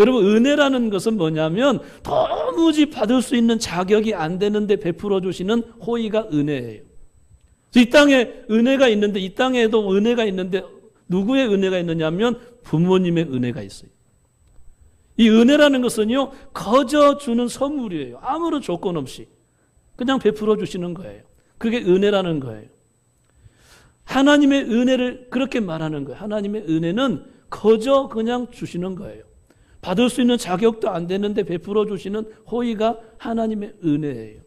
여러분, 은혜라는 것은 뭐냐면 도무지 받을 수 있는 자격이 안 되는데 베풀어 주시는 호의가 은혜예요. 이 땅에 은혜가 있는데, 이 땅에도 은혜가 있는데 누구의 은혜가 있느냐면 부모님의 은혜가 있어요. 이 은혜라는 것은요, 거저 주는 선물이에요. 아무런 조건 없이 그냥 베풀어 주시는 거예요. 그게 은혜라는 거예요. 하나님의 은혜를 그렇게 말하는 거예요. 하나님의 은혜는 거저 그냥 주시는 거예요. 받을 수 있는 자격도 안 되는데 베풀어 주시는 호의가 하나님의 은혜예요.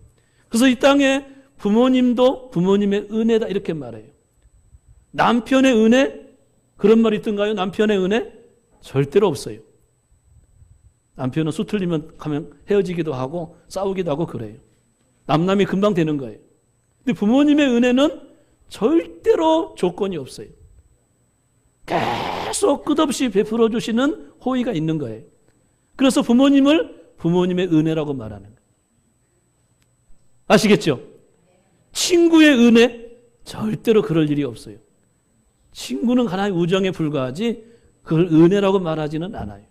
그래서 이 땅에 부모님도 부모님의 은혜다 이렇게 말해요. 남편의 은혜? 그런 말이 있던가요? 남편의 은혜? 절대로 없어요. 남편은 수틀리면 가면 헤어지기도 하고 싸우기도 하고 그래요. 남남이 금방 되는 거예요. 근데 부모님의 은혜는 절대로 조건이 없어요. 계속 끝없이 베풀어 주시는 호의가 있는 거예요. 그래서 부모님을 부모님의 은혜라고 말하는 거예요. 아시겠죠? 친구의 은혜? 절대로 그럴 일이 없어요. 친구는 하나의 우정에 불과하지 그걸 은혜라고 말하지는 않아요.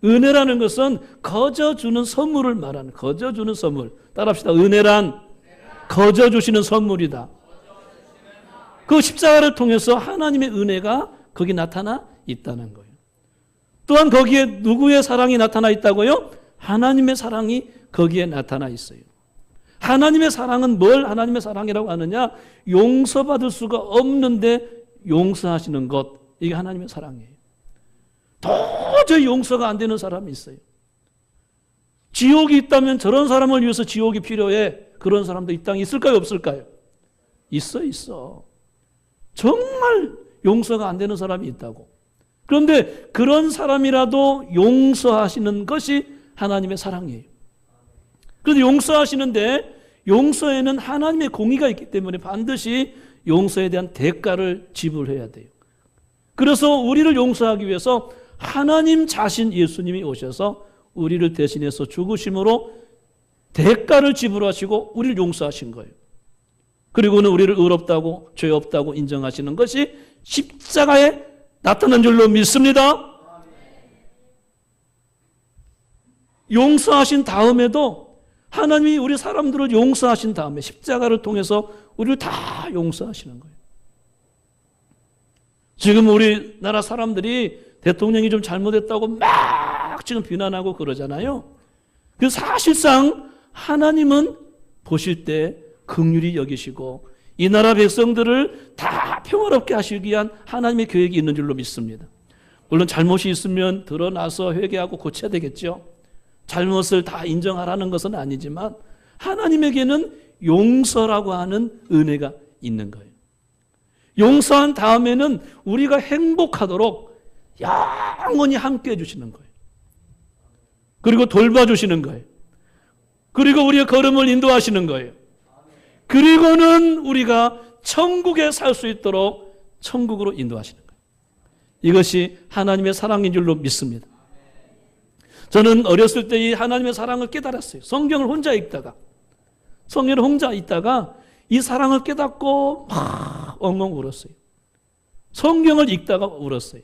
은혜라는 것은 거저 주는 선물을 말하는, 거저 주는 선물. 따라합시다. 은혜란 거저 주시는 선물이다. 그 십자가를 통해서 하나님의 은혜가 거기 나타나 있다는 거예요. 또한 거기에 누구의 사랑이 나타나 있다고요? 하나님의 사랑이 거기에 나타나 있어요. 하나님의 사랑은 뭘 하나님의 사랑이라고 하느냐? 용서받을 수가 없는데 용서하시는 것. 이게 하나님의 사랑이에요. 도저히 용서가 안 되는 사람이 있어요. 지옥이 있다면 저런 사람을 위해서 지옥이 필요해. 그런 사람도 이 땅에 있을까요? 없을까요? 있어. 정말 용서가 안 되는 사람이 있다고. 그런데 그런 사람이라도 용서하시는 것이 하나님의 사랑이에요. 그런데 용서하시는데 용서에는 하나님의 공의가 있기 때문에 반드시 용서에 대한 대가를 지불해야 돼요. 그래서 우리를 용서하기 위해서 하나님 자신 예수님이 오셔서 우리를 대신해서 죽으심으로 대가를 지불하시고 우리를 용서하신 거예요. 그리고는 우리를 의롭다고 죄 없다고 인정하시는 것이 십자가에 나타난 줄로 믿습니다. 용서하신 다음에도 하나님이 우리 사람들을 용서하신 다음에 십자가를 통해서 우리를 다 용서하시는 거예요. 지금 우리나라 사람들이 대통령이 좀 잘못했다고 막 지금 비난하고 그러잖아요. 그래서 사실상 하나님은 보실 때 긍휼히 여기시고 이 나라 백성들을 다 평화롭게 하시기 위한 하나님의 계획이 있는 줄로 믿습니다. 물론 잘못이 있으면 드러나서 회개하고 고쳐야 되겠죠. 잘못을 다 인정하라는 것은 아니지만 하나님에게는 용서라고 하는 은혜가 있는 거예요. 용서한 다음에는 우리가 행복하도록 영원히 함께 해주시는 거예요. 그리고 돌봐주시는 거예요. 그리고 우리의 걸음을 인도하시는 거예요. 그리고는 우리가 천국에 살 수 있도록 천국으로 인도하시는 거예요. 이것이 하나님의 사랑인 줄로 믿습니다. 저는 어렸을 때 이 하나님의 사랑을 깨달았어요. 성경을 혼자 읽다가 이 사랑을 깨닫고 막 엉엉 울었어요. 성경을 읽다가 울었어요.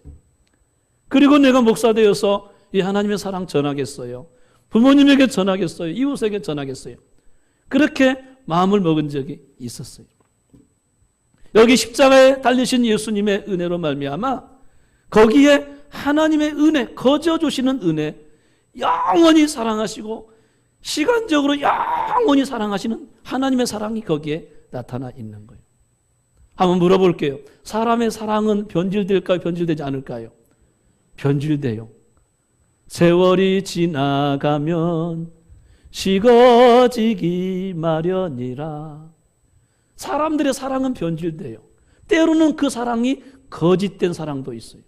그리고 내가 목사 되어서 이 하나님의 사랑 전하겠어요. 부모님에게 전하겠어요. 이웃에게 전하겠어요. 그렇게 마음을 먹은 적이 있었어요. 여기 십자가에 달리신 예수님의 은혜로 말미암아 거기에 하나님의 은혜, 거저 주시는 은혜, 영원히 사랑하시고 시간적으로 영원히 사랑하시는 하나님의 사랑이 거기에 나타나 있는 거예요. 한번 물어볼게요. 사람의 사랑은 변질될까요? 변질되지 않을까요? 변질돼요. 세월이 지나가면 식어지기 마련이라. 사람들의 사랑은 변질돼요. 때로는 그 사랑이 거짓된 사랑도 있어요.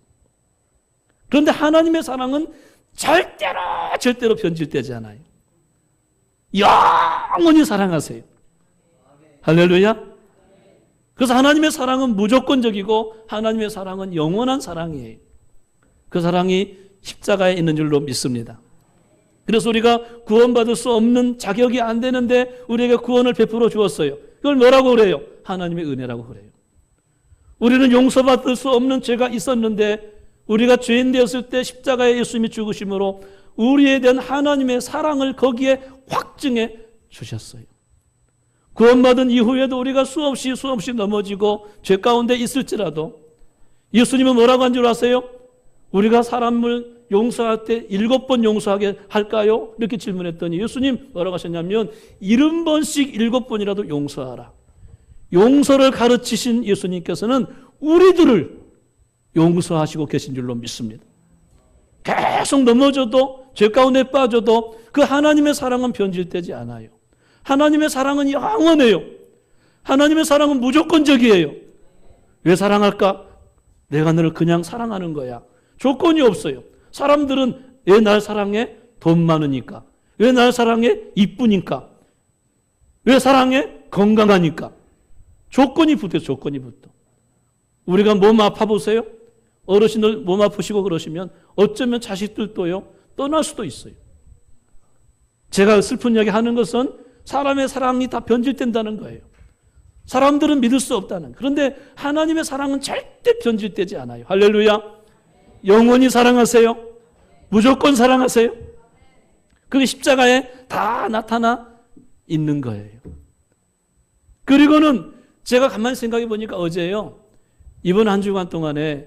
그런데 하나님의 사랑은 절대로 변질되지 않아요. 영원히 사랑하세요. 할렐루야. 그래서 하나님의 사랑은 무조건적이고 하나님의 사랑은 영원한 사랑이에요. 그 사랑이 십자가에 있는 줄로 믿습니다. 그래서 우리가 구원받을 수 없는 자격이 안 되는데 우리에게 구원을 베풀어 주었어요. 그걸 뭐라고 그래요? 하나님의 은혜라고 그래요. 우리는 용서받을 수 없는 죄가 있었는데 우리가 죄인 되었을 때 십자가에 예수님이 죽으심으로 우리에 대한 하나님의 사랑을 거기에 확증해 주셨어요. 구원받은 이후에도 우리가 수없이 넘어지고 죄 가운데 있을지라도 예수님은 뭐라고 한 줄 아세요? 우리가 사람을 용서할 때 7번 용서하게 할까요? 이렇게 질문했더니 예수님 뭐라고 하셨냐면 70번씩 7번이라도 용서하라. 용서를 가르치신 예수님께서는 우리들을 용서하시고 계신 줄로 믿습니다. 계속 넘어져도 죄 가운데 빠져도 그 하나님의 사랑은 변질되지 않아요. 하나님의 사랑은 영원해요. 하나님의 사랑은 무조건적이에요. 왜 사랑할까? 내가 너를 그냥 사랑하는 거야. 조건이 없어요. 사람들은 왜 날 사랑해? 돈 많으니까. 왜 날 사랑해? 이쁘니까. 왜 사랑해? 건강하니까. 조건이 붙어요. 조건이 붙어. 우리가 몸 아파 보세요. 어르신들 몸 아프시고 그러시면 어쩌면 자식들도요 떠날 수도 있어요. 제가 슬픈 이야기 하는 것은 사람의 사랑이 다 변질된다는 거예요. 사람들은 믿을 수 없다는. 그런데 하나님의 사랑은 절대 변질되지 않아요. 할렐루야. 영원히 사랑하세요. 무조건 사랑하세요. 그게 십자가에 다 나타나 있는 거예요. 그리고는 제가 가만히 생각해 보니까 어제요. 이번 한 주간 동안에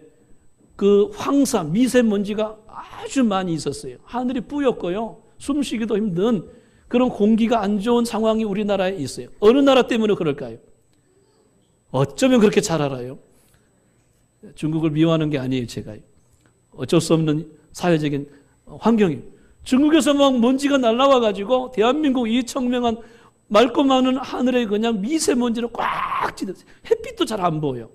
그 황사, 미세먼지가 아주 많이 있었어요. 하늘이 뿌였고요. 숨쉬기도 힘든 그런 공기가 안 좋은 상황이 우리나라에 있어요. 어느 나라 때문에 그럴까요? 어쩌면 그렇게 잘 알아요. 중국을 미워하는 게 아니에요, 제가. 어쩔 수 없는 사회적인 환경이에요. 중국에서 막 먼지가 날라와가지고 대한민국 이 청명한 맑고 많은 하늘에 그냥 미세먼지로 꽉 찌듯이 햇빛도 잘 안 보여.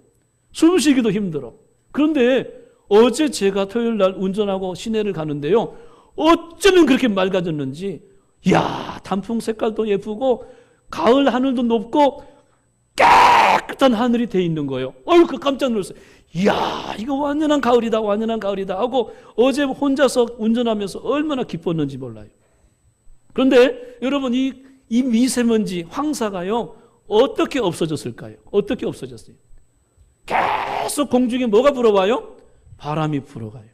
숨쉬기도 힘들어. 그런데 어제 제가 토요일 날 운전하고 시내를 가는데요. 어쩌면 그렇게 맑아졌는지, 이야, 단풍 색깔도 예쁘고 가을 하늘도 높고 깨끗한 하늘이 돼 있는 거예요. 그 깜짝 놀랐어요. 이야, 이거 완연한 가을이다, 완연한 가을이다 하고 어제 혼자서 운전하면서 얼마나 기뻤는지 몰라요. 그런데 여러분 이 미세먼지 황사가요 어떻게 없어졌을까요? 어떻게 없어졌어요? 계속 공중에 뭐가 불어와요? 바람이 불어가요.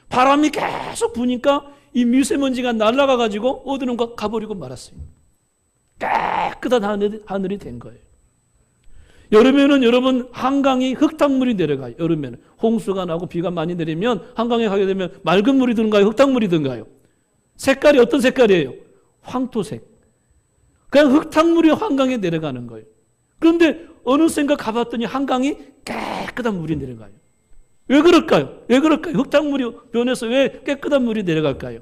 바람이 계속 부니까 이 미세먼지가 날아가 가지고 어디론가 가버리고 말았어요. 깨끗한 하늘이 된 거예요. 여름에는 여러분 한강이 흙탕물이 내려가요. 여름에는 홍수가 나고 비가 많이 내리면 한강에 가게 되면 맑은 물이 드는가요? 흙탕물이 드는가요? 색깔이 어떤 색깔이에요? 황토색. 그냥 흙탕물이 한강에 내려가는 거예요. 그런데 어느샌가 가봤더니 한강이 깨끗한 물이 내려가요. 왜 그럴까요? 왜 그럴까요? 흙탕물이 변해서 왜 깨끗한 물이 내려갈까요?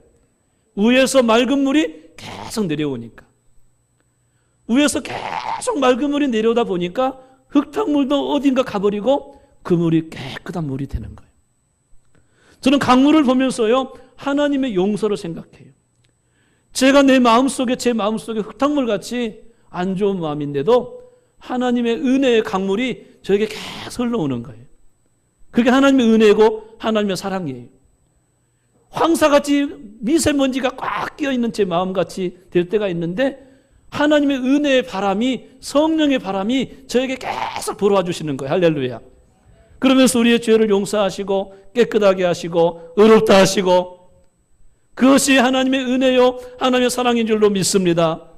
위에서 맑은 물이 계속 내려오니까. 위에서 계속 맑은 물이 내려오다 보니까 흙탕물도 어딘가 가버리고 그 물이 깨끗한 물이 되는 거예요. 저는 강물을 보면서요 하나님의 용서를 생각해요. 제가 제 마음속에 흙탕물 같이 안 좋은 마음인데도 하나님의 은혜의 강물이 저에게 계속 흘러오는 거예요. 그게 하나님의 은혜고 하나님의 사랑이에요. 황사같이 미세먼지가 꽉 끼어있는 제 마음같이 될 때가 있는데 하나님의 은혜의 바람이, 성령의 바람이 저에게 계속 불어와 주시는 거예요. 할렐루야. 그러면서 우리의 죄를 용서하시고 깨끗하게 하시고 의롭다 하시고, 그것이 하나님의 은혜요 하나님의 사랑인 줄로 믿습니다.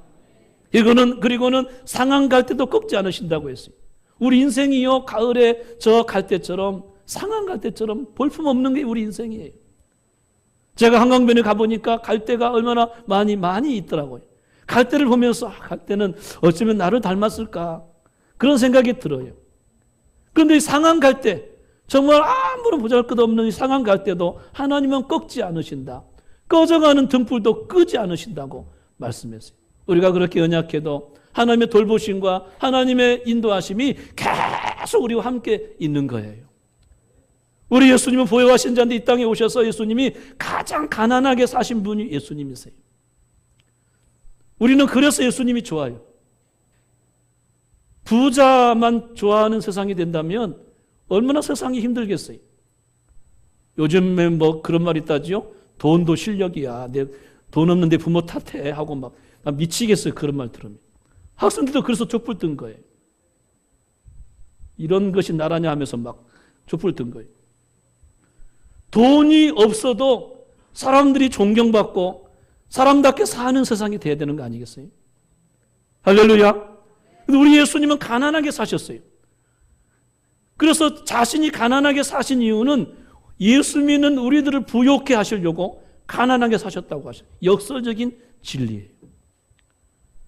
그리고는 상한 갈대도 꺾지 않으신다고 했어요. 우리 인생이요 가을에 저 갈대처럼, 상한 갈대처럼 볼품없는 게 우리 인생이에요. 제가 한강변에 가보니까 갈대가 얼마나 많이 있더라고요. 갈대를 보면서 갈대는 어쩌면 나를 닮았을까 그런 생각이 들어요. 그런데 이 상한 갈대, 정말 아무런 보잘것없는 이 상한 갈대도 하나님은 꺾지 않으신다. 꺼져가는 등불도 끄지 않으신다고 말씀했어요. 우리가 그렇게 연약해도 하나님의 돌보심과 하나님의 인도하심이 계속 우리와 함께 있는 거예요. 우리 예수님은 보혜하신 자인데 이 땅에 오셔서 예수님이 가장 가난하게 사신 분이 예수님이세요. 우리는 그래서 예수님이 좋아요. 부자만 좋아하는 세상이 된다면 얼마나 세상이 힘들겠어요. 요즘에 뭐 그런 말 있다지요. 돈도 실력이야. 내 돈 없는데 부모 탓해 하고 막 미치겠어요. 그런 말 들으면. 학생들도 그래서 촛불 뜬 거예요. 이런 것이 나라냐 하면서 막 촛불 뜬 거예요. 돈이 없어도 사람들이 존경받고 사람답게 사는 세상이 돼야 되는 거 아니겠어요? 할렐루야. 우리 예수님은 가난하게 사셨어요. 그래서 자신이 가난하게 사신 이유는 예수 믿는 우리들을 부욕해 하시려고 가난하게 사셨다고 하셔요. 역설적인 진리예요.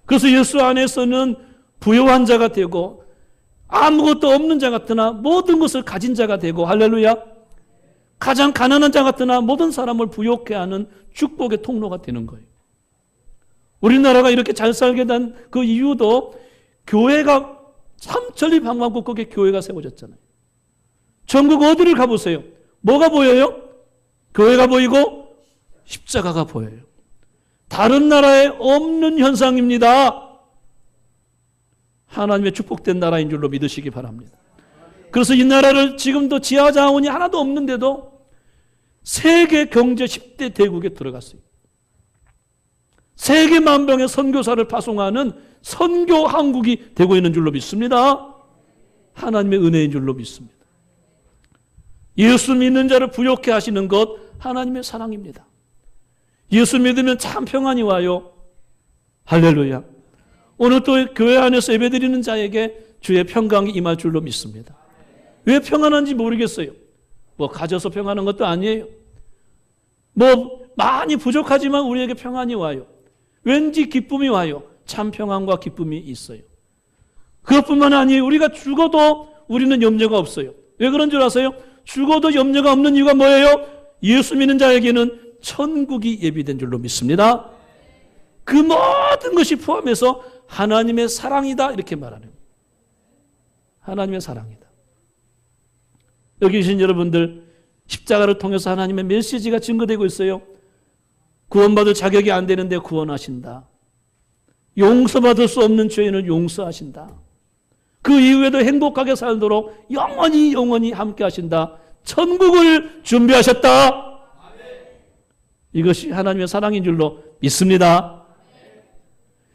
그래서 예수 안에서는 부요한 자가 되고 아무것도 없는 자 같으나 모든 것을 가진 자가 되고, 할렐루야, 가장 가난한 자 같으나 모든 사람을 부욕해 하는 축복의 통로가 되는 거예요. 우리나라가 이렇게 잘 살게 된 그 이유도 교회가 삼천리 방방곡곡에 교회가 세워졌잖아요. 전국 어디를 가보세요. 뭐가 보여요? 교회가 보이고 십자가가 보여요. 다른 나라에 없는 현상입니다. 하나님의 축복된 나라인 줄로 믿으시기 바랍니다. 그래서 이 나라를 지금도 지하 자원이 하나도 없는데도 세계 경제 10대 대국에 들어갔어요. 세계 만병의 선교사를 파송하는 선교 한국이 되고 있는 줄로 믿습니다. 하나님의 은혜인 줄로 믿습니다. 예수 믿는 자를 부욕해 하시는 것 하나님의 사랑입니다. 예수 믿으면 참 평안이 와요. 할렐루야. 오늘 또 교회 안에서 예배드리는 자에게 주의 평강이 임할 줄로 믿습니다. 왜 평안한지 모르겠어요. 뭐 가져서 평안한 것도 아니에요. 뭐 많이 부족하지만 우리에게 평안이 와요. 왠지 기쁨이 와요. 참 평안과 기쁨이 있어요. 그것뿐만 아니에요. 우리가 죽어도 우리는 염려가 없어요. 왜 그런 줄 아세요? 죽어도 염려가 없는 이유가 뭐예요? 예수 믿는 자에게는 천국이 예비된 줄로 믿습니다. 그 모든 것이 포함해서 하나님의 사랑이다 이렇게 말하는 거예요. 하나님의 사랑이다. 여기 계신 여러분들, 십자가를 통해서 하나님의 메시지가 증거되고 있어요. 구원받을 자격이 안 되는데 구원하신다. 용서받을 수 없는 죄인을 용서하신다. 그 이후에도 행복하게 살도록 영원히 함께 하신다. 천국을 준비하셨다. 이것이 하나님의 사랑인 줄로 믿습니다.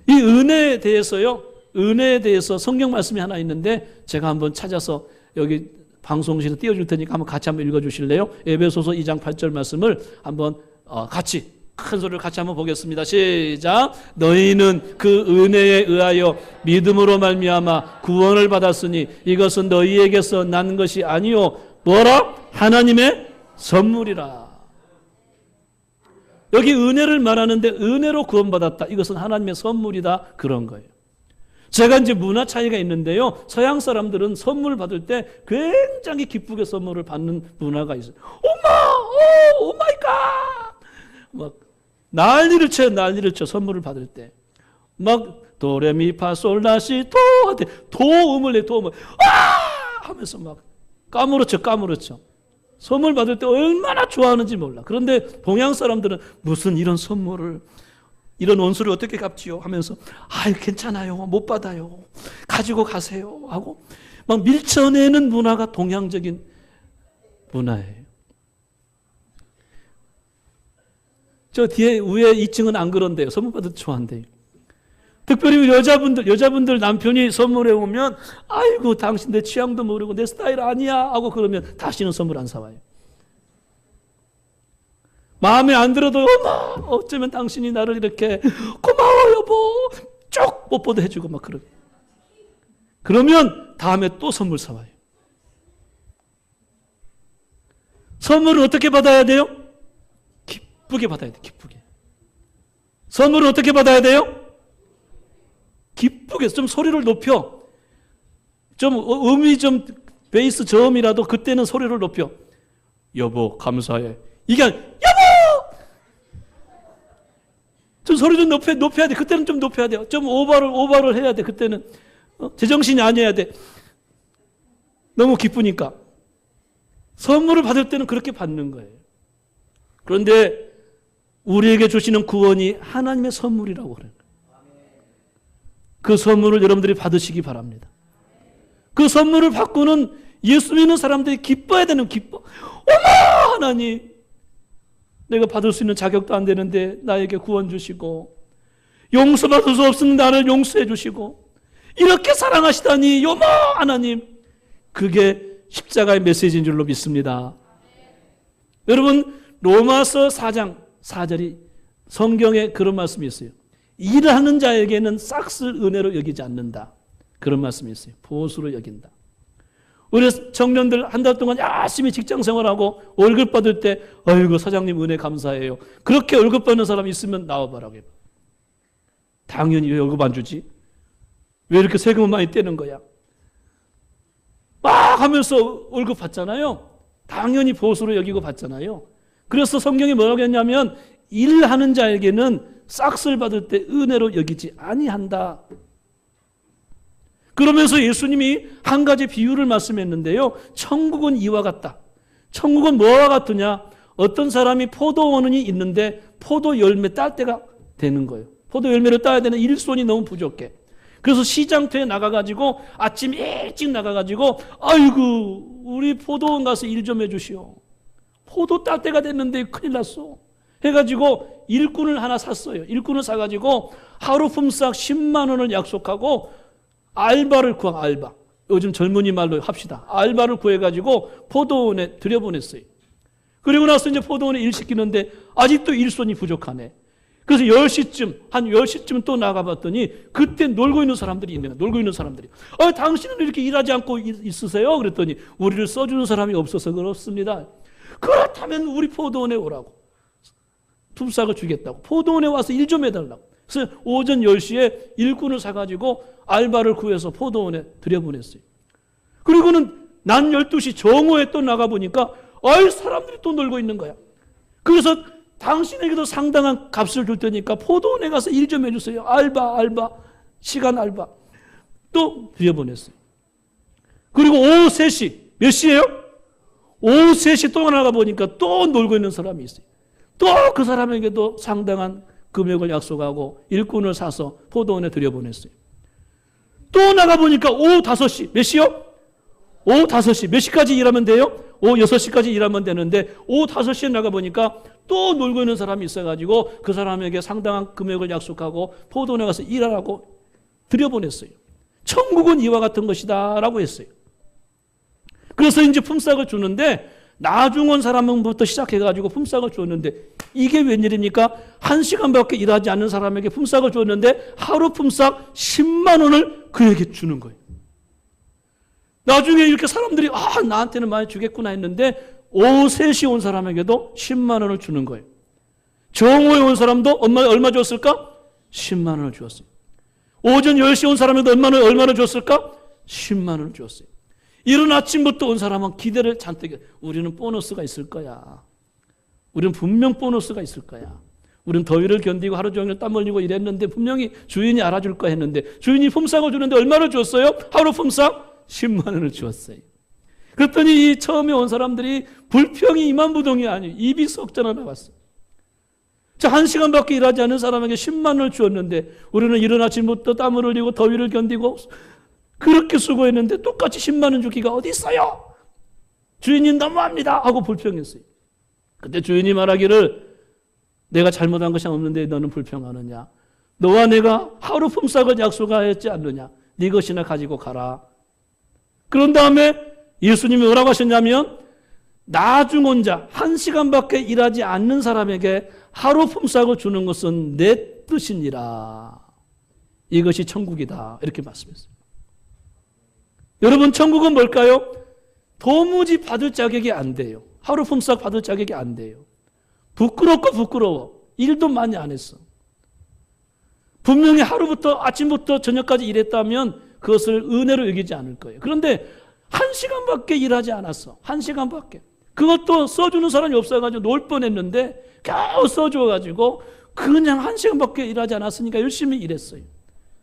이 은혜에 대해서요, 은혜에 대해서 성경 말씀이 하나 있는데 제가 한번 찾아서 여기 방송실에 띄워줄 테니까 한번 같이 한번 읽어주실래요? 에베소서 2장 8절 말씀을 한번 같이 큰 소리를 같이 한번 보겠습니다. 시작. 너희는 그 은혜에 의하여 믿음으로 말미암아 구원을 받았으니 이것은 너희에게서 난 것이 아니요 뭐라? 하나님의 선물이라. 여기 은혜를 말하는데 은혜로 구원받았다. 이것은 하나님의 선물이다. 그런 거예요. 제가 이제 문화 차이가 있는데요. 서양 사람들은 선물 받을 때 굉장히 기쁘게 선물을 받는 문화가 있어요. 오 마이 갓! 막 난리를 쳐 선물을 받을 때. 막 도레미파솔라시 도 할 때 도음을 내 도음을 하면서 막 까무러쳐. 선물 받을 때 얼마나 좋아하는지 몰라. 그런데 동양 사람들은 무슨 이런 선물을, 이런 원수를 어떻게 갚지요? 하면서 괜찮아요. 못 받아요. 가지고 가세요. 하고 막 밀쳐내는 문화가 동양적인 문화예요. 저 뒤에 위에 2층은 안 그런데요. 선물 받을 때 좋아한대요. 특별히 여자분들 남편이 선물해 오면 아이고 당신 내 취향도 모르고 내 스타일 아니야 하고 그러면 다시는 선물 안 사와요. 마음에 안 들어도 어쩌면 당신이 나를 이렇게 고마워 여보 쭉 뽀뽀도 해주고 막 그러고 그러면 다음에 또 선물 사와요. 선물을 어떻게 받아야 돼요? 기쁘게 받아야 돼요. 기쁘게. 선물을 어떻게 받아야 돼요? 기쁘게. 좀 소리를 높여. 좀 음이 좀 베이스 저음이라도 그때는 소리를 높여. 여보 감사해. 이게 여보! 좀 소리 좀 높여야 돼. 그때는 좀 높여야 돼요. 좀 오버를 해야 돼. 그때는 제정신이 아니어야 돼. 너무 기쁘니까. 선물을 받을 때는 그렇게 받는 거예요. 그런데 우리에게 주시는 구원이 하나님의 선물이라고 그래요. 그 선물을 여러분들이 받으시기 바랍니다. 그 선물을 받고는 예수 믿는 사람들이 기뻐야 되는 기뻐. 어머 하나님, 내가 받을 수 있는 자격도 안 되는데 나에게 구원 주시고 용서받을 수 없는 나를 용서해 주시고 이렇게 사랑하시다니 어머 하나님, 그게 십자가의 메시지인 줄로 믿습니다. 여러분 로마서 4장 4절이 성경에 그런 말씀이 있어요. 일하는 자에게는 싹쓸 은혜로 여기지 않는다. 그런 말씀이 있어요. 보수로 여긴다. 우리 청년들 한 달 동안 열심히 직장 생활하고 월급 받을 때 아이고 사장님 은혜 감사해요. 그렇게 월급 받는 사람이 있으면 나와봐라고 해봐. 당연히 왜 월급 안 주지? 왜 이렇게 세금을 많이 떼는 거야? 막 하면서 월급 받잖아요. 당연히 보수로 여기고 받잖아요. 그래서 성경이 뭐라고 했냐면 일하는 자에게는 싹쓸 받을 때 은혜로 여기지 아니한다. 그러면서 예수님이 한 가지 비유를 말씀했는데요. 천국은 이와 같다. 천국은 뭐와 같으냐? 어떤 사람이 포도원이 있는데 포도 열매 딸 때가 되는 거예요. 포도 열매를 따야 되는 일손이 너무 부족해. 그래서 시장터에 나가가지고 아침 일찍 나가가지고 아이고 우리 포도원 가서 일 좀 해주시오. 포도 딸 때가 됐는데 큰일 났어. 해가지고 일꾼을 하나 샀어요. 일꾼을 사가지고 하루 품삯 10만 원을 약속하고 알바를 구한 알바. 요즘 젊은이 말로 합시다. 알바를 구해가지고 포도원에 들여보냈어요. 그리고 나서 이제 포도원에 일 시키는데 아직도 일손이 부족하네. 그래서 10시쯤, 한 10시쯤 또 나가봤더니 그때 놀고 있는 사람들이 있네요. 놀고 있는 사람들이. 당신은 이렇게 일하지 않고 있으세요? 그랬더니 우리를 써주는 사람이 없어서 그렇습니다. 그렇다면 우리 포도원에 오라고. 품삯을 주겠다고. 포도원에 와서 일 좀 해달라고. 그래서 오전 10시에 일꾼을 사가지고 알바를 구해서 포도원에 들여보냈어요. 그리고는 낮 12시 정오에 또 나가보니까 사람들이 또 놀고 있는 거야. 그래서 당신에게도 상당한 값을 줄 테니까 포도원에 가서 일 좀 해주세요. 알바, 시간 알바. 또 들여보냈어요. 그리고 오후 3시, 몇 시예요? 오후 3시 또 나가보니까 또 놀고 있는 사람이 있어요. 또 그 사람에게도 상당한 금액을 약속하고 일꾼을 사서 포도원에 들여보냈어요. 또 나가보니까 오후 5시, 몇 시요? 오후 5시, 몇 시까지 일하면 돼요? 오후 6시까지 일하면 되는데 오후 5시에 나가보니까 또 놀고 있는 사람이 있어가지고 그 사람에게 상당한 금액을 약속하고 포도원에 가서 일하라고 들여보냈어요. 천국은 이와 같은 것이다 라고 했어요. 그래서 이제 품삯을 주는데 나중온 사람부터 시작해가지고 품삯을 줬는데 이게 웬일입니까? 1시간밖에 일하지 않는 사람에게 품삯을 줬는데 하루 품삯 10만 원을 그에게 주는 거예요. 나중에 이렇게 사람들이 나한테는 많이 주겠구나 했는데 오후 3시 온 사람에게도 10만 원을 주는 거예요. 정오에 온 사람도 얼마 줬을까? 10만 원을 주었어요. 오전 10시 온 사람에도 얼마나 줬을까? 10만 원을 주었어요. 이른 아침부터 온 사람은 기대를 잔뜩 해요. 우리는 보너스가 있을 거야. 우리는 분명 보너스가 있을 거야. 우리는 더위를 견디고 하루 종일 땀 흘리고 일했는데 분명히 주인이 알아줄 거야 했는데 주인이 품삯을 주는데 얼마를 줬어요? 하루 품삯 10만 원을 주었어요. 그랬더니 이 처음에 온 사람들이 불평이 이만부동이 아니에요. 입이 썩 전화 나왔어요. 자, 1시간밖에 일하지 않은 사람에게 10만 원을 주었는데 우리는 이른 아침부터 땀을 흘리고 더위를 견디고 그렇게 수고했는데 똑같이 10만 원 주기가 어디 있어요? 주인이 너무합니다 하고 불평했어요. 그때 주인이 말하기를 내가 잘못한 것이 없는데 너는 불평하느냐? 너와 내가 하루 품삯을 약속하였지 않느냐? 네 것이나 가지고 가라. 그런 다음에 예수님이 뭐라고 하셨냐면 나중온 자 1시간밖에 일하지 않는 사람에게 하루 품삯을 주는 것은 내 뜻이니라. 이것이 천국이다. 이렇게 말씀했어요. 여러분 천국은 뭘까요? 도무지 받을 자격이 안 돼요. 하루 품삯 받을 자격이 안 돼요. 부끄럽고 부끄러워. 일도 많이 안 했어. 분명히 하루부터 아침부터 저녁까지 일했다면 그것을 은혜로 여기지 않을 거예요. 그런데 1시간밖에 일하지 않았어. 1시간밖에. 그것도 써주는 사람이 없어가지고 놀 뻔했는데 겨우 써줘가지고 그냥 1시간밖에 일하지 않았으니까 열심히 일했어요.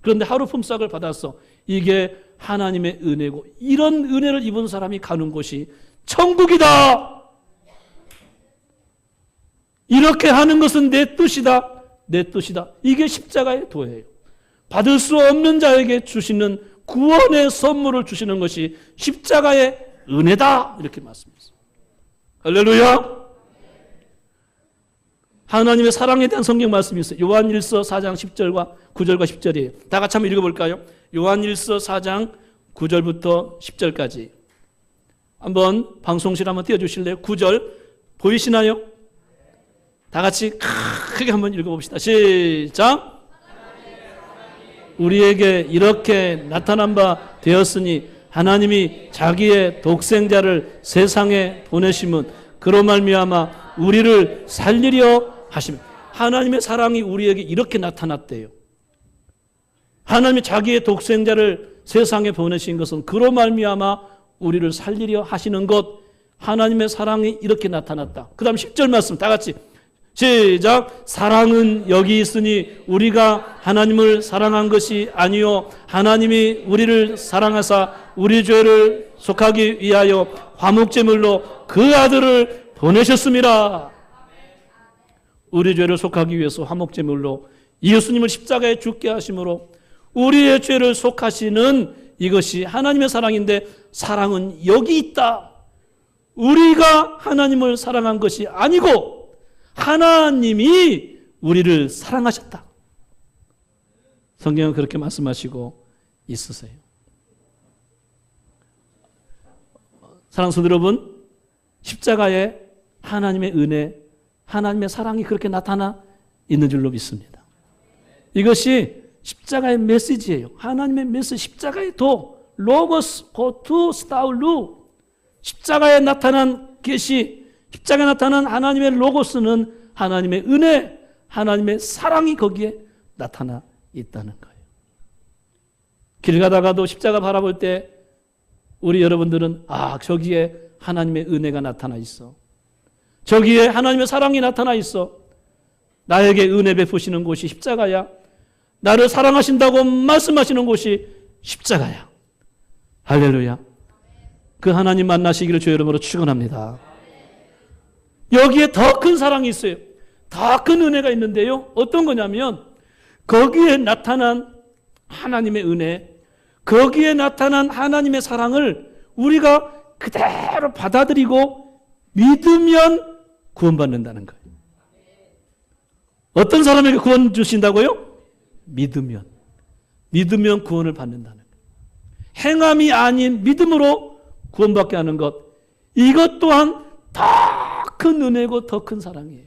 그런데 하루 품삯을 받았어. 이게 하나님의 은혜고 이런 은혜를 입은 사람이 가는 곳이 천국이다. 이렇게 하는 것은 내 뜻이다. 내 뜻이다. 이게 십자가의 도예요. 받을 수 없는 자에게 주시는 구원의 선물을 주시는 것이 십자가의 은혜다. 이렇게 말씀했어요. 할렐루야. 하나님의 사랑에 대한 성경 말씀이 있어요. 요한일서 4장 10절과 9절과 10절이에요. 다 같이 한번 읽어볼까요? 요한일서 4장 9절부터 10절까지. 한번 방송실 한번 띄워주실래요? 9절 보이시나요? 다 같이 크게 한번 읽어봅시다. 시작. 우리에게 이렇게 나타난 바 되었으니 하나님이 자기의 독생자를 세상에 보내심은 그로 말미암아 우리를 살리려 하심. 하나님의 사랑이 우리에게 이렇게 나타났대요. 하나님이 자기의 독생자를 세상에 보내신 것은 그로 말미암아 우리를 살리려 하시는 것, 하나님의 사랑이 이렇게 나타났다. 그 다음 10절 말씀 다 같이 시작. 사랑은 여기 있으니 우리가 하나님을 사랑한 것이 아니요 하나님이 우리를 사랑하사 우리 죄를 속하기 위하여 화목제물로 그 아들을 보내셨습니다. 우리 죄를 속하기 위해서 화목제물로 예수님을 십자가에 죽게 하심으로 우리의 죄를 속하시는 이것이 하나님의 사랑인데, 사랑은 여기 있다. 우리가 하나님을 사랑한 것이 아니고 하나님이 우리를 사랑하셨다. 성경은 그렇게 말씀하시고 있으세요. 사랑하는 성도 여러분, 십자가에 하나님의 은혜, 하나님의 사랑이 그렇게 나타나 있는 줄로 믿습니다. 이것이 십자가의 메시지예요. 하나님의 메시지, 십자가의 도, 로고스, 고투, 스타울루. 십자가에 나타난 계시, 십자가에 나타난 하나님의 로고스는 하나님의 은혜, 하나님의 사랑이 거기에 나타나 있다는 거예요. 길 가다가도 십자가 바라볼 때 우리 여러분들은 저기에 하나님의 은혜가 나타나 있어. 저기에 하나님의 사랑이 나타나 있어. 나에게 은혜 베푸시는 곳이 십자가야. 나를 사랑하신다고 말씀하시는 곳이 십자가야. 할렐루야. 그 하나님 만나시기를 주의 이름으로 축원합니다. 여기에 더 큰 사랑이 있어요. 더 큰 은혜가 있는데요. 어떤 거냐면 거기에 나타난 하나님의 은혜, 거기에 나타난 하나님의 사랑을 우리가 그대로 받아들이고 믿으면 구원받는다는 거예요. 어떤 사람에게 구원 주신다고요? 믿으면 구원을 받는다는 거예요. 행함이 아닌 믿음으로 구원받게 하는 것, 이것 또한 더 큰 은혜고 더 큰 사랑이에요.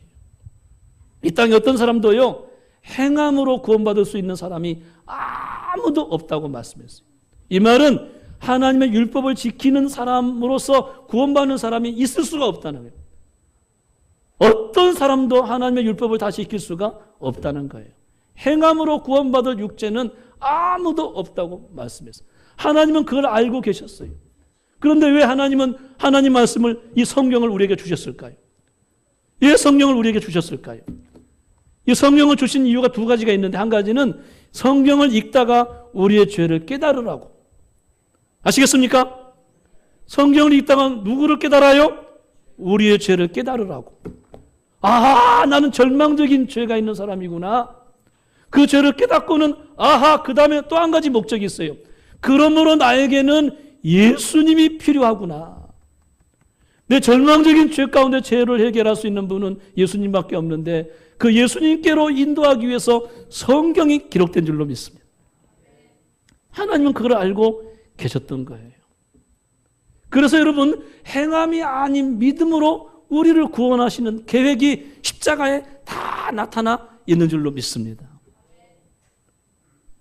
이 땅에 어떤 사람도요, 행함으로 구원받을 수 있는 사람이 아무도 없다고 말씀했어요. 이 말은 하나님의 율법을 지키는 사람으로서 구원받는 사람이 있을 수가 없다는 거예요. 어떤 사람도 하나님의 율법을 다 지킬 수가 없다는 거예요. 행함으로 구원받을 육체는 아무도 없다고 말씀했어요. 하나님은 그걸 알고 계셨어요. 그런데 왜 하나님은 하나님 말씀을, 이 성경을 우리에게 주셨을까요? 왜 성경을 우리에게 주셨을까요? 이 성경을 주신 이유가 두 가지가 있는데, 한 가지는 성경을 읽다가 우리의 죄를 깨달으라고. 아시겠습니까? 성경을 읽다가 누구를 깨달아요? 우리의 죄를 깨달으라고. 나는 절망적인 죄가 있는 사람이구나. 그 죄를 깨닫고는 그 다음에 또 한 가지 목적이 있어요. 그러므로 나에게는 예수님이 필요하구나. 내 절망적인 죄 가운데 죄를 해결할 수 있는 분은 예수님밖에 없는데, 그 예수님께로 인도하기 위해서 성경이 기록된 줄로 믿습니다. 하나님은 그걸 알고 계셨던 거예요. 그래서 여러분, 행함이 아닌 믿음으로 우리를 구원하시는 계획이 십자가에 다 나타나 있는 줄로 믿습니다.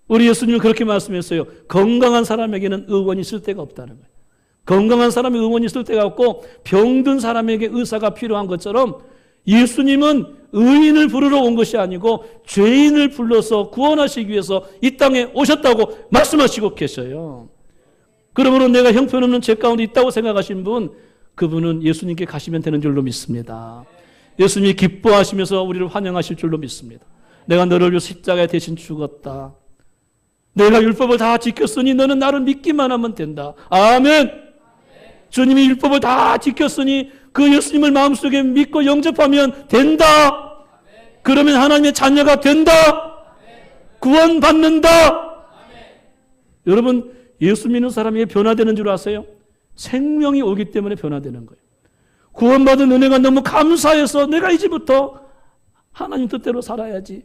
우리 예수님은 그렇게 말씀했어요. 건강한 사람에게는 의원이 있을 데가 없다는 거예요. 건강한 사람이 의원이 있을 데가 없고 병든 사람에게 의사가 필요한 것처럼, 예수님은 의인을 부르러 온 것이 아니고 죄인을 불러서 구원하시기 위해서 이 땅에 오셨다고 말씀하시고 계셔요. 그러므로 내가 형편없는 죄 가운데 있다고 생각하신 분, 그분은 예수님께 가시면 되는 줄로 믿습니다. 예수님이 기뻐하시면서 우리를 환영하실 줄로 믿습니다. 내가 너를 위해 십자가에 대신 죽었다. 내가 율법을 다 지켰으니 너는 나를 믿기만 하면 된다. 아멘. 주님이 율법을 다 지켰으니 그 예수님을 마음속에 믿고 영접하면 된다. 그러면 하나님의 자녀가 된다. 구원받는다. 여러분, 예수 믿는 사람이 변화되는 줄 아세요? 생명이 오기 때문에 변화되는 거예요. 구원받은 은혜가 너무 감사해서 내가 이제부터 하나님 뜻대로 살아야지,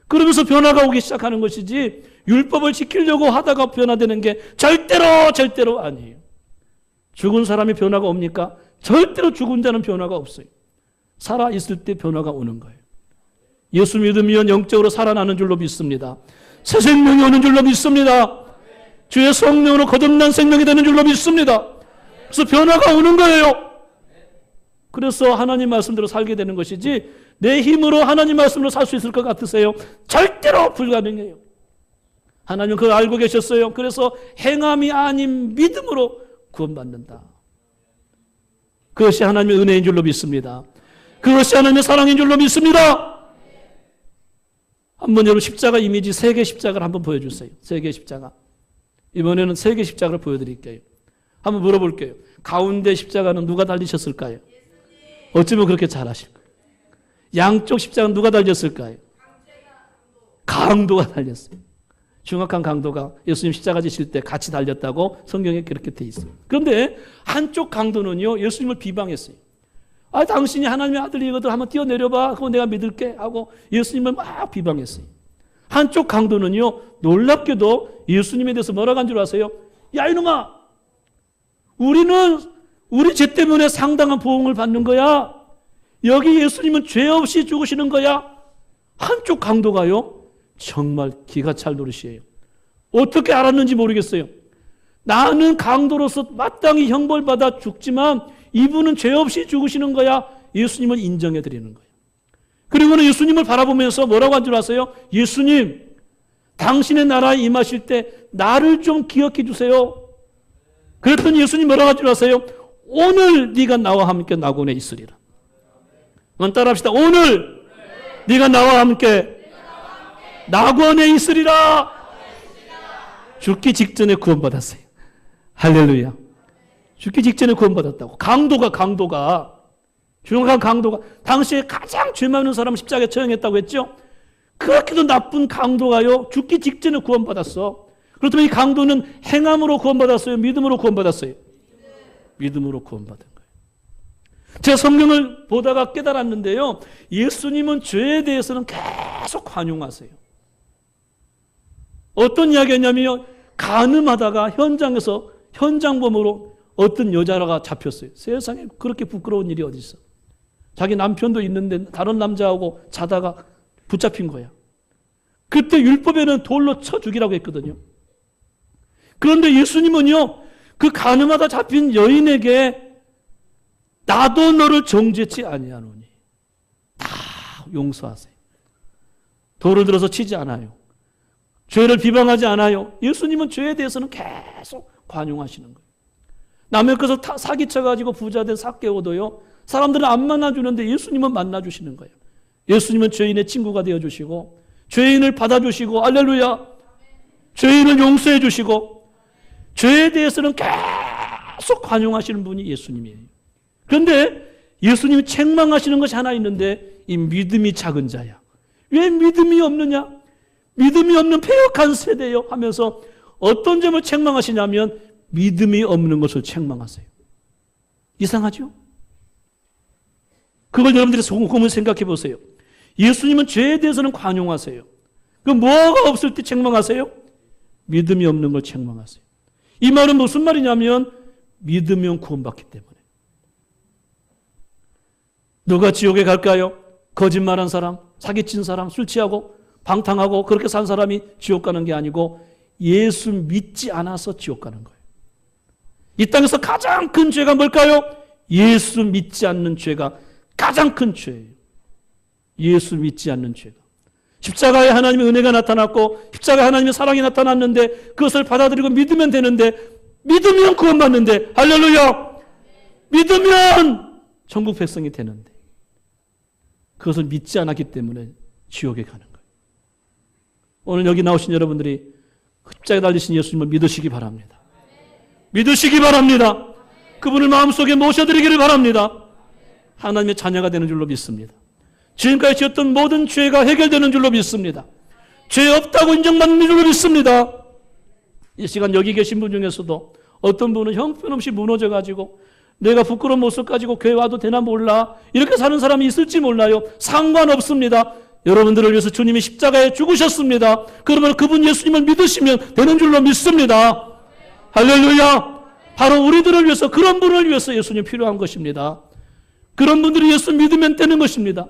그러면서 변화가 오기 시작하는 것이지, 율법을 지키려고 하다가 변화되는 게 절대로 아니에요. 죽은 사람이 변화가 옵니까? 절대로 죽은 자는 변화가 없어요. 살아있을 때 변화가 오는 거예요. 예수 믿으면 영적으로 살아나는 줄로 믿습니다. 새 생명이 오는 줄로 믿습니다. 주의 성령으로 거듭난 생명이 되는 줄로 믿습니다. 그래서 변화가 오는 거예요. 그래서 하나님 말씀대로 살게 되는 것이지 내 힘으로 하나님 말씀으로 살 수 있을 것 같으세요? 절대로 불가능해요. 하나님은 그걸 알고 계셨어요. 그래서 행함이 아닌 믿음으로 구원받는다. 그것이 하나님의 은혜인 줄로 믿습니다. 그것이 하나님의 사랑인 줄로 믿습니다. 한번 여러분 십자가 이미지 세 개 십자가를 한번 보여주세요. 세 개 십자가. 이번에는 세 개 십자가를 보여드릴게요. 한번 물어볼게요. 가운데 십자가는 누가 달리셨을까요? 어쩌면 그렇게 잘 아실 거예요. 양쪽 십자가는 누가 달렸을까요? 강도가 달렸어요. 중학한 강도가 예수님 십자가 지실 때 같이 달렸다고 성경에 그렇게 돼 있어요. 그런데 한쪽 강도는요, 예수님을 비방했어요. 아, 당신이 하나님의 아들이거든. 한번 뛰어내려봐. 그거 내가 믿을게. 하고 예수님을 막 비방했어요. 한쪽 강도는요, 놀랍게도 예수님에 대해서 뭐라고 한 줄 아세요? 야, 이놈아! 우리는 우리 죄 때문에 상당한 보응을 받는 거야. 여기 예수님은 죄 없이 죽으시는 거야. 한쪽 강도가요, 정말 기가 찰 노릇이에요. 어떻게 알았는지 모르겠어요. 나는 강도로서 마땅히 형벌받아 죽지만 이분은 죄 없이 죽으시는 거야. 예수님을 인정해 드리는 거예요. 그리고는 예수님을 바라보면서 뭐라고 한 줄 아세요? 예수님, 당신의 나라에 임하실 때 나를 좀 기억해 주세요. 그랬더니 예수님 뭐라고 한 줄 아세요? 오늘 네가 나와 함께 낙원에 있으리라. 따라합시다. 오늘 네가 나와 함께 낙원에 있으리라. 죽기 직전에 구원받았어요. 할렐루야. 죽기 직전에 구원받았다고. 강도가 중요한 강도가 당시에 가장 죄 많은 사람을 십자가에 처형했다고 했죠. 그렇게도 나쁜 강도가요, 죽기 직전에 구원받았어. 그렇다면 이 강도는 행함으로 구원받았어요? 믿음으로 구원받았어요? 믿음으로 구원받은 거예요. 제가 성경을 보다가 깨달았는데요, 예수님은 죄에 대해서는 계속 관용하세요. 어떤 이야기였냐면 간음하다가 현장에서 현장범으로 어떤 여자가 잡혔어요. 세상에 그렇게 부끄러운 일이 어디 있어. 자기 남편도 있는데 다른 남자하고 자다가 붙잡힌 거야. 그때 율법에는 돌로 쳐 죽이라고 했거든요. 그런데 예수님은요, 그 간음하다 잡힌 여인에게 나도 너를 정죄치 아니하노니 다 용서하세요. 돌을 들어서 치지 않아요. 죄를 비방하지 않아요. 예수님은 죄에 대해서는 계속 관용하시는 거예요. 남의 것을 사기쳐가지고 부자된 삭개오도요, 사람들은 안 만나주는데 예수님은 만나주시는 거예요. 예수님은 죄인의 친구가 되어주시고 죄인을 받아주시고, 할렐루야, 죄인을 용서해 주시고 죄에 대해서는 계속 관용하시는 분이 예수님이에요. 그런데 예수님이 책망하시는 것이 하나 있는데, 이 믿음이 작은 자야. 왜 믿음이 없느냐? 믿음이 없는 패역한 세대요 하면서 어떤 점을 책망하시냐면 믿음이 없는 것을 책망하세요. 이상하죠? 그걸 여러분들이 곰곰이 생각해 보세요. 예수님은 죄에 대해서는 관용하세요. 그 뭐가 없을 때 책망하세요? 믿음이 없는 걸 책망하세요. 이 말은 무슨 말이냐면 믿으면 구원받기 때문에. 누가 지옥에 갈까요? 거짓말한 사람, 사기친 사람, 술 취하고 방탕하고 그렇게 산 사람이 지옥 가는 게 아니고 예수 믿지 않아서 지옥 가는 거예요. 이 땅에서 가장 큰 죄가 뭘까요? 예수 믿지 않는 죄가 가장 큰 죄예요. 예수 믿지 않는 죄가. 십자가에 하나님의 은혜가 나타났고 십자가에 하나님의 사랑이 나타났는데 그것을 받아들이고 믿으면 되는데, 믿으면 구원받는데, 할렐루야, 믿으면 천국 백성이 되는데 그것을 믿지 않았기 때문에 지옥에 가는 거예요. 오늘 여기 나오신 여러분들이 십자가에 달리신 예수님을 믿으시기 바랍니다. 믿으시기 바랍니다. 그분을 마음속에 모셔드리기를 바랍니다. 하나님의 자녀가 되는 줄로 믿습니다. 지금까지 지었던 모든 죄가 해결되는 줄로 믿습니다. 죄 없다고 인정받는 줄로 믿습니다. 이 시간 여기 계신 분 중에서도 어떤 분은 형편없이 무너져가지고 내가 부끄러운 모습 가지고 교회 와도 되나 몰라, 이렇게 사는 사람이 있을지 몰라요. 상관없습니다. 여러분들을 위해서 주님이 십자가에 죽으셨습니다. 그러면 그분 예수님을 믿으시면 되는 줄로 믿습니다. 할렐루야. 바로 우리들을 위해서, 그런 분을 위해서 예수님 필요한 것입니다. 그런 분들이 예수 믿으면 되는 것입니다.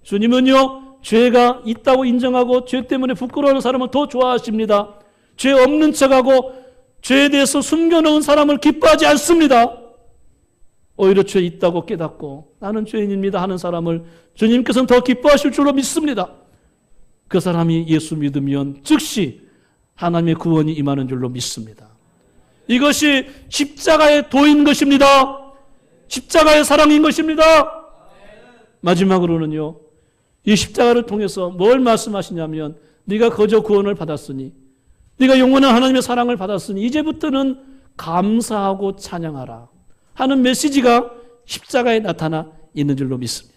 주님은요, 죄가 있다고 인정하고 죄 때문에 부끄러워하는 사람을 더 좋아하십니다. 죄 없는 척하고 죄에 대해서 숨겨놓은 사람을 기뻐하지 않습니다. 오히려 죄 있다고 깨닫고 나는 죄인입니다 하는 사람을 주님께서는 더 기뻐하실 줄로 믿습니다. 그 사람이 예수 믿으면 즉시 하나님의 구원이 임하는 줄로 믿습니다. 이것이 십자가의 도인 것입니다. 십자가의 사랑인 것입니다. 마지막으로는요, 이 십자가를 통해서 뭘 말씀하시냐면 네가 거저 구원을 받았으니, 네가 영원한 하나님의 사랑을 받았으니 이제부터는 감사하고 찬양하라 하는 메시지가 십자가에 나타나 있는 줄로 믿습니다.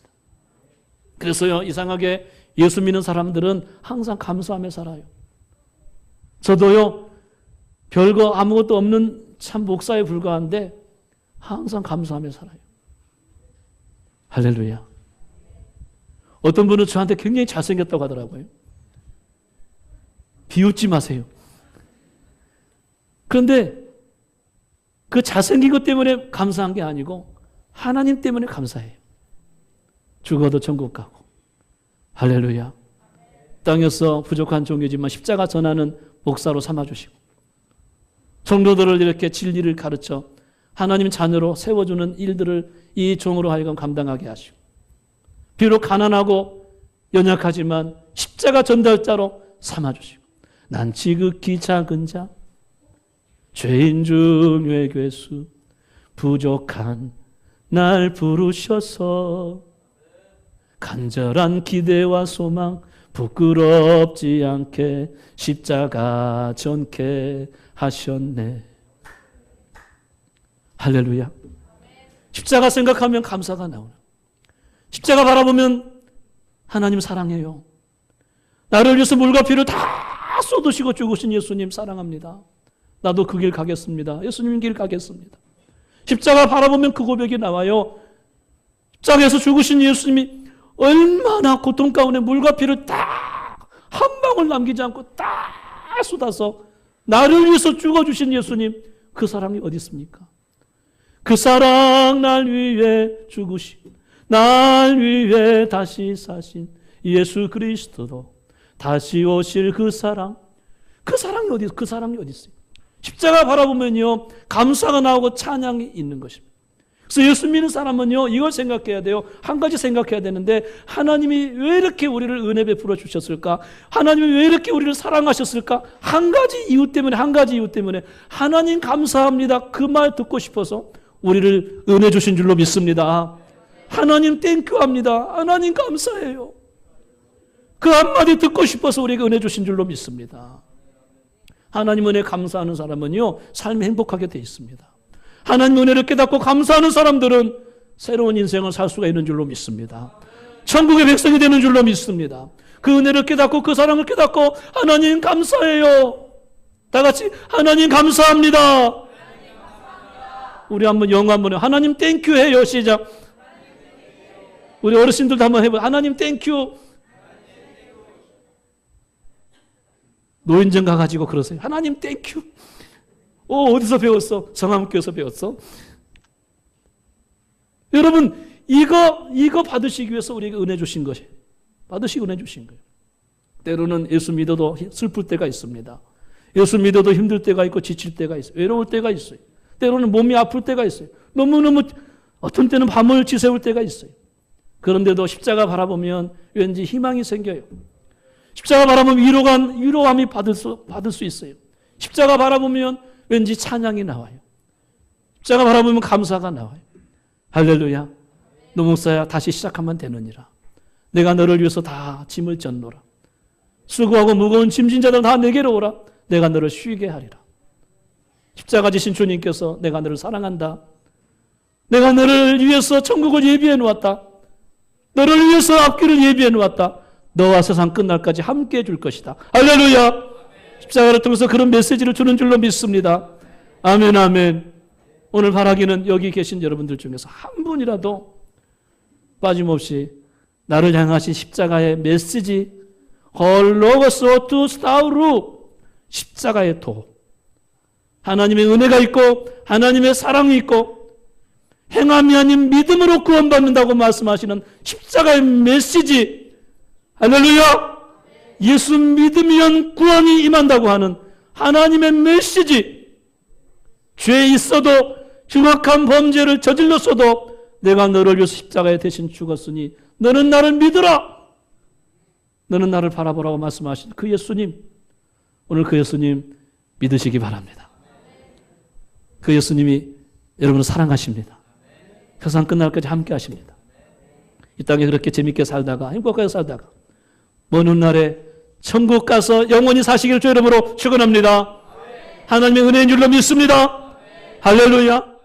그래서요, 이상하게 예수 믿는 사람들은 항상 감사하며 살아요. 저도요, 별거 아무것도 없는 참 목사에 불과한데 항상 감사하며 살아요. 할렐루야. 어떤 분은 저한테 굉장히 잘생겼다고 하더라고요. 비웃지 마세요. 그런데 그 잘생긴 것 때문에 감사한 게 아니고 하나님 때문에 감사해요. 죽어도 천국 가고. 할렐루야. 땅에서 부족한 종이지만 십자가 전하는 목사로 삼아주시고 성도들을 이렇게 진리를 가르쳐 하나님 자녀로 세워주는 일들을 이 종으로 하여금 감당하게 하시고, 비록 가난하고 연약하지만 십자가 전달자로 삼아주시고, 난 지극히 작은 자 죄인 중 외괴수 부족한 날 부르셔서 간절한 기대와 소망 부끄럽지 않게 십자가 전케 하셨네. 할렐루야. 십자가 생각하면 감사가 나오나. 십자가 바라보면 하나님 사랑해요. 나를 위해서 물과 피를 다 쏟으시고 죽으신 예수님 사랑합니다. 나도 그 길 가겠습니다. 예수님 길 가겠습니다. 십자가 바라보면 그 고백이 나와요. 십자가에서 죽으신 예수님이 얼마나 고통 가운데 물과 피를 딱 한 방울 남기지 않고 딱 쏟아서 나를 위해서 죽어주신 예수님, 그 사랑이 어디 있습니까? 그 사랑 날 위해 죽으신, 날 위해 다시 사신 예수 그리스도도 다시 오실 그 사랑이 어디 있어요? 십자가 바라보면요, 감사가 나오고 찬양이 있는 것입니다. 그래서 예수 믿는 사람은요, 이걸 생각해야 돼요. 한 가지 생각해야 되는데, 하나님이 왜 이렇게 우리를 은혜 베풀어 주셨을까? 하나님이 왜 이렇게 우리를 사랑하셨을까? 한 가지 이유 때문에 하나님 감사합니다, 그 말 듣고 싶어서 우리를 은혜 주신 줄로 믿습니다. 하나님 땡큐합니다. 하나님 감사해요. 그 한마디 듣고 싶어서 우리에게 은혜 주신 줄로 믿습니다. 하나님 은혜 감사하는 사람은요, 삶이 행복하게 돼 있습니다. 하나님 은혜를 깨닫고 감사하는 사람들은 새로운 인생을 살 수가 있는 줄로 믿습니다. 천국의 백성이 되는 줄로 믿습니다. 그 은혜를 깨닫고 그 사랑을 깨닫고 하나님 감사해요. 다 같이 하나님 감사합니다. 우리 한번 영어 한번 해요. 하나님 땡큐 해요. 시작. 우리 어르신들도 한번 해봐요. 하나님 땡큐. 노인정 가가지고 그러세요. 하나님 땡큐. 어디서 배웠어? 성함교에서 배웠어? 여러분, 이거 받으시기 위해서 우리에게 은혜 주신 것이에요. 받으시고 은혜 주신 거예요. 때로는 예수 믿어도 슬플 때가 있습니다. 예수 믿어도 힘들 때가 있고 지칠 때가 있어요. 외로울 때가 있어요. 때로는 몸이 아플 때가 있어요. 너무너무 어떤 때는 밤을 지새울 때가 있어요. 그런데도 십자가 바라보면 왠지 희망이 생겨요. 십자가 바라보면 위로함이 받을 수 있어요. 십자가 바라보면 왠지 찬양이 나와요. 십자가 바라보면 감사가 나와요. 할렐루야. 너 목사야, 다시 시작하면 되느니라. 내가 너를 위해서 다 짐을 졌노라. 수고하고 무거운 짐진 자들 다 내게로 오라. 내가 너를 쉬게 하리라. 십자가 지신 주님께서 내가 너를 사랑한다. 내가 너를 위해서 천국을 예비해 놓았다. 너를 위해서 앞길을 예비해 놓았다. 너와 세상 끝날까지 함께 해줄 것이다. 할렐루야. 십자가를 통해서 그런 메시지를 주는 줄로 믿습니다. 아멘, 아멘. 오늘 바라기는 여기 계신 여러분들 중에서 한 분이라도 빠짐없이 나를 향하신 십자가의 메시지, 헐로고스 투 스타우루, 십자가의 도, 하나님의 은혜가 있고 하나님의 사랑이 있고 행함이 아닌 믿음으로 구원받는다고 말씀하시는 십자가의 메시지, 할렐루야! 예수 믿으면 구원이 임한다고 하는 하나님의 메시지, 죄 있어도 흉악한 범죄를 저질렀어도 내가 너를 위해서 십자가에 대신 죽었으니 너는 나를 믿으라, 너는 나를 바라보라고 말씀하신 그 예수님, 오늘 그 예수님 믿으시기 바랍니다. 그 예수님이 여러분을 사랑하십니다. 세상 끝날까지 함께 하십니다. 이 땅에 그렇게 재밌게 살다가 행복하게 살다가 먼 훗날에 천국 가서 영원히 사시기를 주 이름으로 축원합니다. 하나님의 은혜인 줄로 믿습니다. 할렐루야.